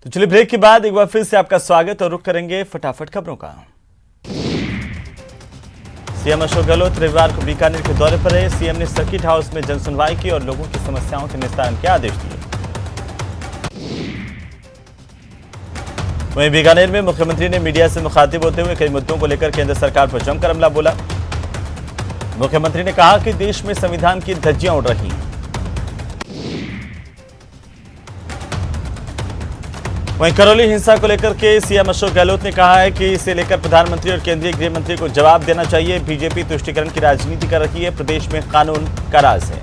तो चलिए ब्रेक के बाद एक बार फिर से आपका स्वागत और रुख करेंगे फटाफट खबरों का। सीएम अशोक गहलोत रविवार को बीकानेर के दौरे पर रहे। सीएम ने सर्किट हाउस में जनसुनवाई की और लोगों की समस्याओं के निस्तारण के आदेश दिए। वहीं बीकानेर में मुख्यमंत्री ने मीडिया से मुखातिब होते हुए कई मुद्दों को लेकर केंद्र सरकार पर जमकर हमला बोला। मुख्यमंत्री ने कहा कि देश में संविधान की धज्जियां उड़ रही हैं। वहीं करौली हिंसा को लेकर के सीएम अशोक गहलोत ने कहा है कि इसे लेकर प्रधानमंत्री और केंद्रीय गृह मंत्री को जवाब देना चाहिए। बीजेपी तुष्टीकरण की राजनीति कर रही है, प्रदेश में कानून का राज है।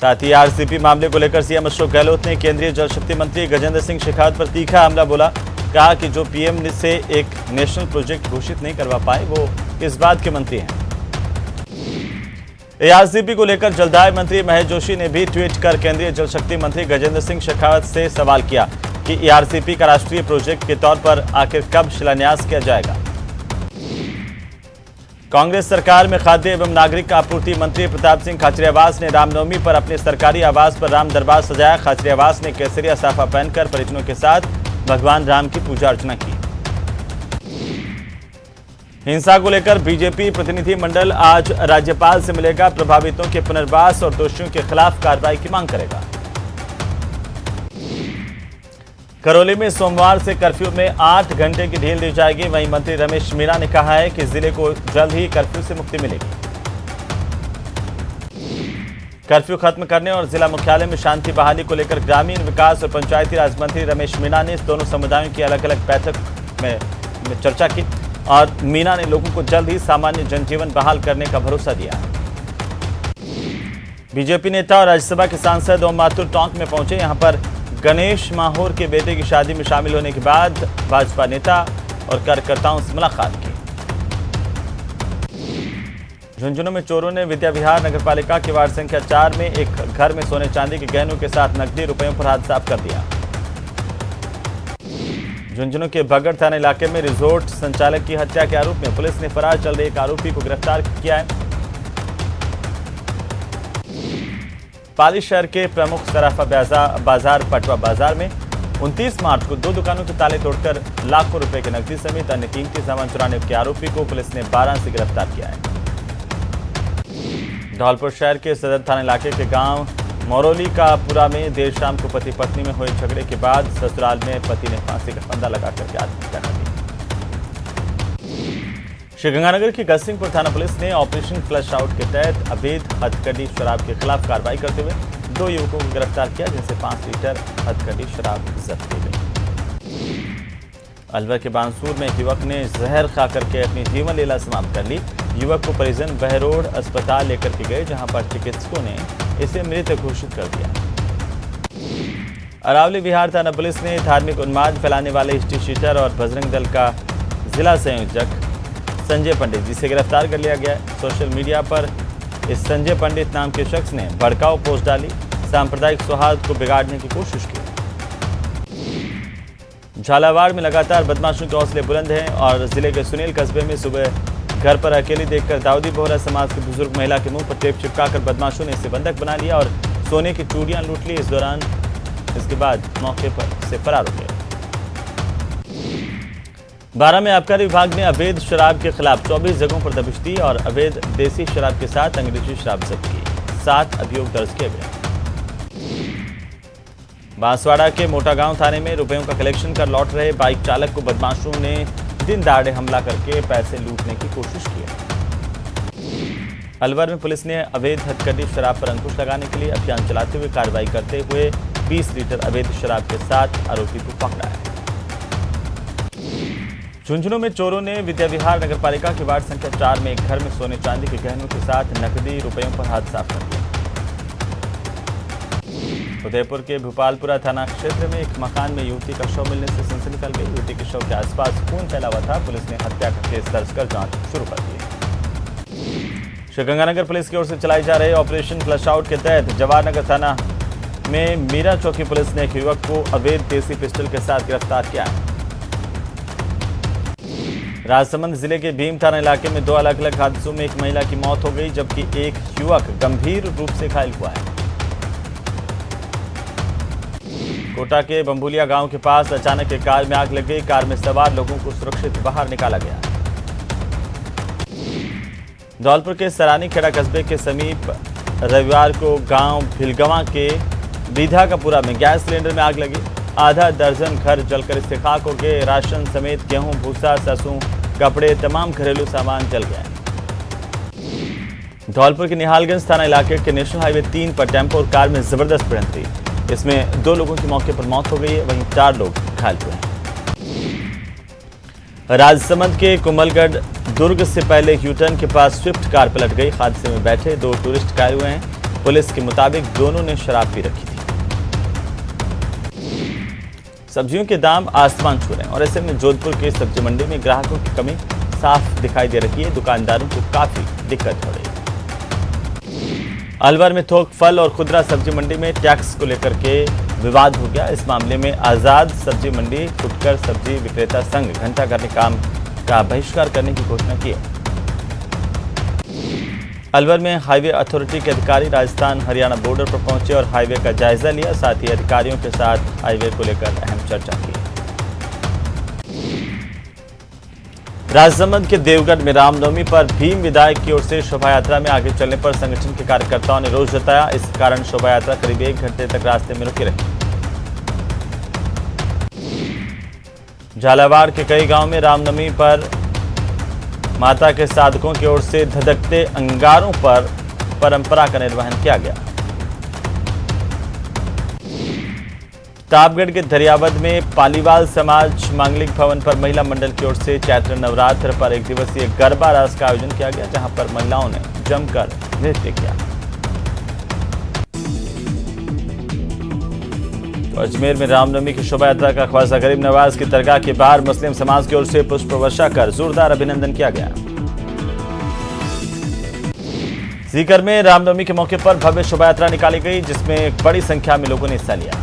साथ ही आरसीपी मामले को लेकर सीएम अशोक गहलोत ने केंद्रीय जल शक्ति मंत्री गजेंद्र सिंह शेखावत पर तीखा हमला बोला। कहा कि जो पीएम से एक नेशनल प्रोजेक्ट घोषित नहीं करवा पाए वो इस बात के मंत्री हैं। एआरसीपी को लेकर जलदाय मंत्री महेश जोशी ने भी ट्वीट कर केंद्रीय जल शक्ति मंत्री गजेंद्र सिंह शेखावत से सवाल किया कि एआरसीपी का राष्ट्रीय प्रोजेक्ट के तौर पर आखिर कब शिलान्यास किया जाएगा। कांग्रेस सरकार में खाद्य एवं नागरिक आपूर्ति मंत्री प्रताप सिंह खाचरियावास ने रामनवमी पर अपने सरकारी आवास पर राम दरबार सजाया। खाचरियावास ने केसरिया साफा पहनकर परिजनों के साथ भगवान राम की पूजा अर्चना की। हिंसा को लेकर बीजेपी प्रतिनिधि मंडल आज राज्यपाल से मिलेगा। प्रभावितों के पुनर्वास और दोषियों के खिलाफ कार्रवाई की मांग करेगा। करौली में सोमवार से कर्फ्यू में 8 घंटे की ढील दी जाएगी। वहीं मंत्री रमेश मीणा ने कहा है कि जिले को जल्द ही कर्फ्यू से मुक्ति मिलेगी। कर्फ्यू खत्म करने और जिला मुख्यालय में शांति बहाली को लेकर ग्रामीण विकास और पंचायती राज मंत्री रमेश मीणा ने दोनों समुदायों की अलग अलग बैठक में चर्चा की और मीणा ने लोगों को जल्द ही सामान्य जनजीवन बहाल करने का भरोसा दिया। बीजेपी नेता और राज्यसभा के सांसद ओम माथुर टोंक में पहुंचे। यहां पर गणेश माहौर के बेटे की शादी में शामिल होने के बाद भाजपा नेता और कार्यकर्ताओं से मुलाकात की। झुंझुनू में चोरों ने विद्या विहार नगरपालिका के वार्ड संख्या 4 में एक घर में सोने चांदी के गहनों के साथ नकदी रुपयों पर हाथ साफ कर दिया। झुंझुनू के बगड़ थाना इलाके में रिजोर्ट संचालक की हत्या के आरोप में पुलिस ने फरार चल रहे एक आरोपी को गिरफ्तार किया है। पाली शहर के प्रमुख सराफा बाजार पटवा बाजार में 29 मार्च को 2 दुकानों के ताले तोड़कर लाखों रुपए के नकदी समेत अन्य कीमती सामान चुराने के आरोपी को पुलिस ने 12 से गिरफ्तार किया है। धौलपुर शहर के सदर थाना इलाके के गांव मोरौली का पुरा में देर शाम को पति पत्नी में हुए झगड़े के बाद ससुराल में पति ने फांसी का फंदा लगाकर के आत्महत्या कर ली। श्रीगंगानगर की गजसिंहपुर थाना पुलिस ने ऑपरेशन फ्लश आउट के तहत अवैध हथकड़ी शराब के खिलाफ कार्रवाई करते हुए 2 युवकों को गिरफ्तार किया, जिनसे 5 लीटर हथकड़ी शराब जब्त की गई। अलवर के बांसूर में युवक ने जहर खा करके अपनी जीवन लीला समाप्त कर ली। युवक को परिजन बहरोड अस्पताल लेकर के गए, जहां पर चिकित्सकों ने इसे मृत घोषित कर दिया। अरावली बिहार थाना पुलिस ने धार्मिक उन्माद फैलाने वाले हिस्ट्री शीटर और बजरंग दल का जिला संयोजक संजय पंडित जी से गिरफ्तार कर लिया गया है। सोशल मीडिया पर इस संजय पंडित नाम के शख्स ने भड़काऊ पोस्ट डाली, सांप्रदायिक सौहार्द को बिगाड़ने की कोशिश की। झालावाड़ में लगातार बदमाशों के हौसले बुलंद हैं और जिले के सुनील कस्बे में सुबह घर पर अकेली देखकर दाऊदी बोहरा समाज की बुजुर्ग महिला के मुंह पर टेप चिपकाकर बदमाशों ने इसे बंधक बना लिया और सोने की चूड़ियां लूट ली। इस दौरान इसके बाद मौके पर से फरार हो गए। 12 में आबकारी विभाग ने अवैध शराब के खिलाफ 24 जगहों पर दबिश दी और अवैध देसी शराब के साथ अंग्रेजी शराब जब्त की। 7 अभियोग दर्ज किए गए। बांसवाड़ा के मोटागांव थाने में रुपयों का कलेक्शन कर लौट रहे बाइक चालक को बदमाशों ने दिन दहाड़े हमला करके पैसे लूटने की कोशिश की है। अलवर में पुलिस ने अवैध हथकड़ी शराब पर अंकुश लगाने के लिए अभियान चलाते हुए कार्रवाई करते हुए 20 लीटर अवैध शराब के साथ आरोपी को पकड़ा है। झुंझुनू में चोरों ने विद्या विहार नगरपालिका के वार्ड संख्या 4 में एक घर में सोने चांदी के गहनों के साथ नकदी रुपयों पर हाथ साफ कर दिया। उदयपुर के भोपालपुरा थाना क्षेत्र में एक मकान में युवती का शव मिलने से सनसनी फैल गई। युवती के शव के आसपास खून फैला हुआ था। पुलिस ने हत्या का केस दर्ज कर जांच शुरू कर दी। श्रीगंगानगर पुलिस की ओर से चलाई जा रही ऑपरेशन फ्लश आउट के तहत जवाहरनगर थाना में मीरा चौकी पुलिस ने एक युवक को अवैध देसी पिस्टल के साथ गिरफ्तार किया है। राजसमंद जिले के भीम थाना इलाके में 2 अलग अलग हादसों में एक महिला की मौत हो गई, जबकि एक युवक गंभीर रूप से घायल हुआ है। कोटा के बम्बुलिया गांव के पास अचानक एक कार में आग लग गई। कार में सवार लोगों को सुरक्षित बाहर निकाला गया। धौलपुर के सरानी खेड़ा कस्बे के समीप रविवार को गांव भिलगवा के बीधाकापुरा में गैस सिलेंडर में आग लगी। आधा दर्जन घर जलकर इससे खाक हो गए। राशन समेत गेहूं, भूसा, सरसों, कपड़े, तमाम घरेलू सामान जल गए। धौलपुर के निहालगंज थाना इलाके के नेशनल हाईवे 3 पर टेम्पो और कार में जबरदस्त भिड़ंत हुई। इसमें 2 लोगों की मौके पर मौत हो गई है, वहीं 4 लोग घायल हुए हैं। राजसमंद के कोमलगढ़ दुर्ग से पहले यूटर्न के पास स्विफ्ट कार पलट गई। हादसे में बैठे 2 टूरिस्ट घायल हुए हैं। पुलिस के मुताबिक दोनों ने शराब पी रखी थी। सब्जियों के दाम आसमान छू रहे हैं और ऐसे में जोधपुर के सब्जी मंडी में ग्राहकों की कमी साफ दिखाई दे रही है। दुकानदारों को काफी दिक्कत हो रही है। अलवर में थोक फल और खुदरा सब्जी मंडी में टैक्स को लेकर के विवाद हो गया। इस मामले में आजाद सब्जी मंडी फुटकर सब्जी विक्रेता संघ घंटाघर ने काम का बहिष्कार करने की घोषणा की है। अलवर में हाईवे अथॉरिटी के अधिकारी राजस्थान हरियाणा बॉर्डर पर पहुंचे और हाईवे का जायजा लिया। साथ ही अधिकारियों के साथ हाईवे को लेकर अहम चर्चा की। राजसमंद के देवगढ़ में रामनवमी पर भीम विधायक की ओर से शोभा यात्रा में आगे चलने पर संगठन के कार्यकर्ताओं ने रोष जताया। इस कारण शोभा यात्रा करीब 1 घंटे तक रास्ते में रुकी रही। झालावाड़ के कई गांव में रामनवमी पर माता के साधकों की ओर से धधकते अंगारों पर परंपरा का निर्वहन किया गया। प्रतापगढ़ के दरियावद में पालीवाल समाज मांगलिक भवन पर महिला मंडल की ओर से चैत्र नवरात्र पर 1 दिवसीय गरबा रास का आयोजन किया गया, जहां पर महिलाओं ने जमकर नृत्य किया। तो अजमेर में रामनवमी की शोभा यात्रा का ख्वाजा गरीब नवाज की दरगाह के बाहर मुस्लिम समाज की ओर से पुष्प वर्षा कर जोरदार अभिनंदन किया गया। सीकर में रामनवमी के मौके पर भव्य शोभा यात्रा निकाली गई, जिसमें एक बड़ी संख्या में लोगों ने हिस्सा लिया।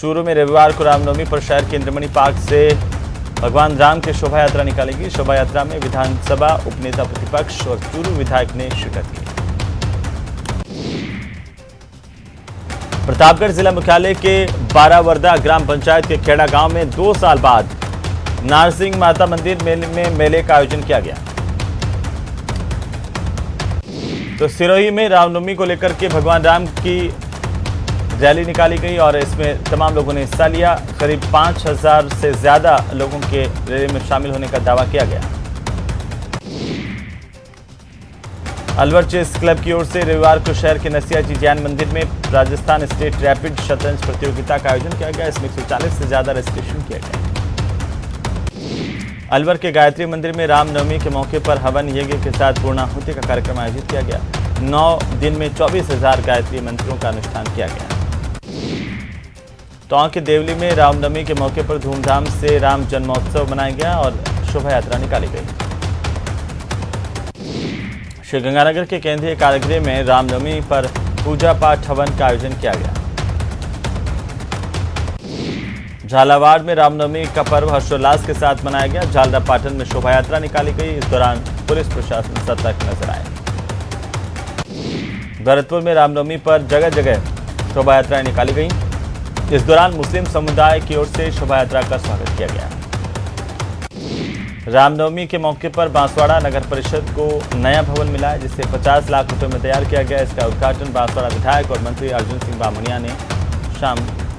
चूरू में रविवार को रामनवमी पर शहर के इंद्रमणि पार्क से भगवान राम की शोभा यात्रा निकाली गई। शोभा यात्रा में विधानसभा उपनेता प्रतिपक्ष और चूरू विधायक ने शिरकत की। प्रतापगढ़ जिला मुख्यालय के बारावरदा ग्राम पंचायत के खेड़ा गांव में 2 साल बाद नारसिंह माता मंदिर में मेले का आयोजन किया गया। तो सिरोही में रामनवमी को लेकर के भगवान राम की रैली निकाली गई और इसमें तमाम लोगों ने हिस्सा लिया। करीब 5000 से ज्यादा लोगों के रैली में शामिल होने का दावा किया गया। अलवर चेस क्लब की ओर से रविवार को शहर के नसिया जी जैन मंदिर में राजस्थान स्टेट रैपिड शतरंज प्रतियोगिता का आयोजन किया गया। इसमें 140 से ज्यादा रजिस्ट्रेशन किया गया। अलवर के गायत्री मंदिर में रामनवमी के मौके पर हवन यज्ञ के साथ पूर्णाहुति का कार्यक्रम आयोजित किया गया। 9 दिन में 24,000 गायत्री मंत्रों का अनुष्ठान किया गया। टोंक के देवली में रामनवमी के मौके पर धूमधाम से राम जन्मोत्सव मनाया गया और शोभा यात्रा निकाली गई। श्रीगंगानगर के केंद्रीय कारागृह में रामनवमी पर पूजा पाठ हवन का आयोजन किया गया। झालावाड़ में रामनवमी का पर्व हर्षोल्लास के साथ मनाया गया। झालरापाटन में शोभा यात्रा निकाली गई। इस दौरान पुलिस प्रशासन सतर्क नजर आया। भरतपुर में रामनवमी पर जगह जगह शोभा यात्राएं निकाली गई। इस दौरान मुस्लिम समुदाय की ओर से शोभा यात्रा का स्वागत किया गया। रामनवमी के मौके पर बांसवाड़ा नगर परिषद को नया भवन मिला है, जिसे 50 लाख रुपए में तैयार किया गया। इसका उद्घाटन बांसवाड़ा विधायक और मंत्री अर्जुन सिंह बामनिया ने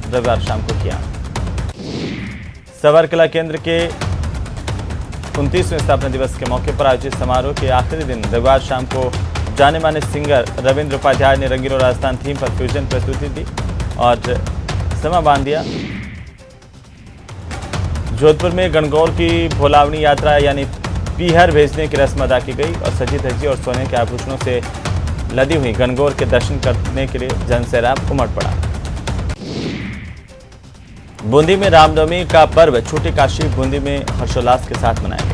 रविवार शाम को किया। सवरकला केंद्र के 29वें स्थापना दिवस के मौके पर आयोजित समारोह के आखिरी दिन रविवार शाम को जाने माने सिंगर रविंद्र उपाध्याय ने रंगीलो राजस्थान थीम पर फ्यूजन प्रस्तुति दी और समा बांध दिया। जोधपुर में गणगौर की भोलावनी यात्रा यानी पीहर भेजने की रस्म अदा की गई और सजी धजी और सोने के आभूषणों से लदी हुई गणगौर के दर्शन करने के लिए जनसैलाब उमड़ पड़ा। बूंदी में रामनवमी का पर्व छोटी काशी बूंदी में हर्षोल्लास के साथ मनाया गया।